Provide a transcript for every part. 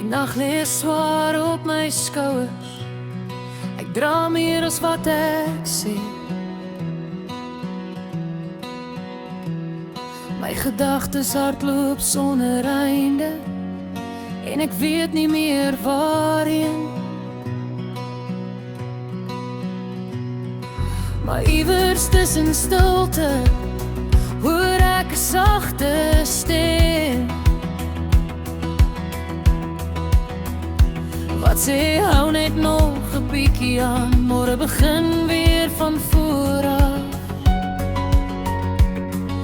nag lê swaar op my skouers. Ek dra meer as wat ek sê. My gedagtes hardloop sonder einde en ek weet nie meer waarheen. Maar iewers tussen stilte hoor ek 'n sagte stem wat sê hou net nog 'n bietjie aan, môre begin weer van voor af.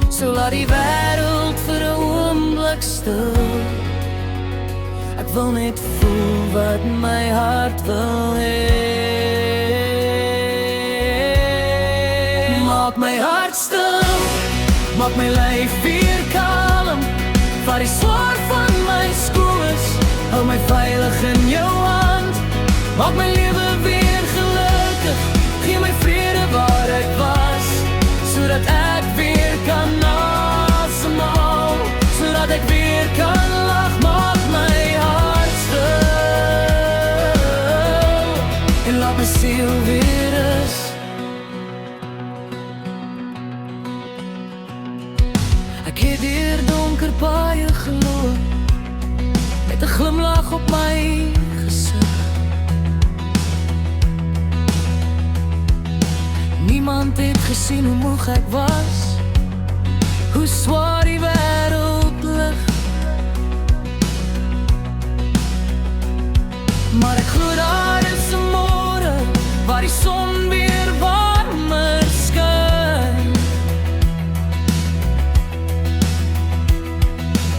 So laat die wêreld vir 'n oomblik stil. Ek wil net voel wat my hart wil hê. Maak my hart stil, maak my lyf weer kalm. Vat die swaar van my skouers, hou my veilig in jou hand. Maak my lewe weer gelukkig, gee my vrede waar ek was, sodat ek weer kan asemhaal, sodat ek weer kan lag. Maak my hart stil en laat my siel weer rus. Ek het deur donker paaie geloop met 'n glimlag op my gesig. Niemand het gesien hoe moeg ek was, hoe swaar die wêreld lig. Maar ek glo daar is 'n môre waar die son weer warmer skyn,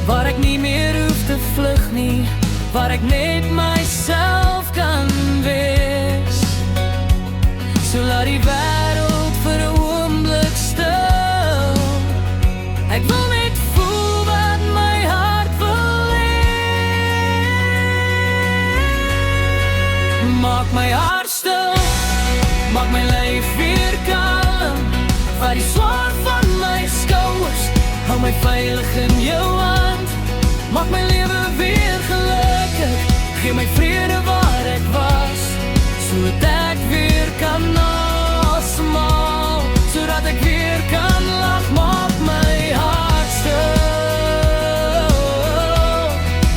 waar ek nie meer hoef te vlug nie, waar ek net myself kan wees. So laat die wêreld vir 'n oomblik stil. Ek wil net voel wat my hart wil hê. Maak my hart stil, maak my lyf weer kalm. Vat die swaar van my skouers, hou my veilig in jou hand. Maak my lewe weer gelukkig, gee my vrede waar ek was, sodat ek weer kan asemhaal, sodat ek weer kan lag. Maak my hart stil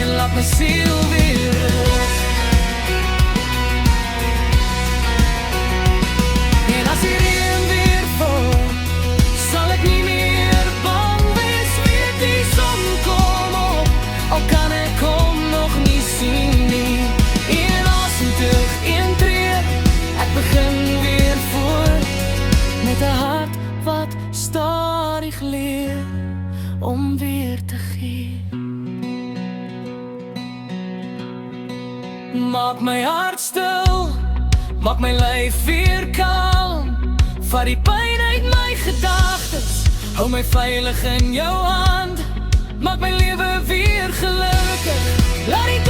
en laat my siel weer rus. En as die reën weer val, sal ek nie meer bang wees, weet die son kom op, al kan ek hom nog nie sien nie. Een asem terug, een tree, ek begin weer voor, met 'n hart wat stadig leer om weer te gee. Maak my hart stil, maak my lyf weer kalm. Vat die pyn uit my gedagtes, hou my veilig in jou hand. Maak my lewe weer gelukkig, laat die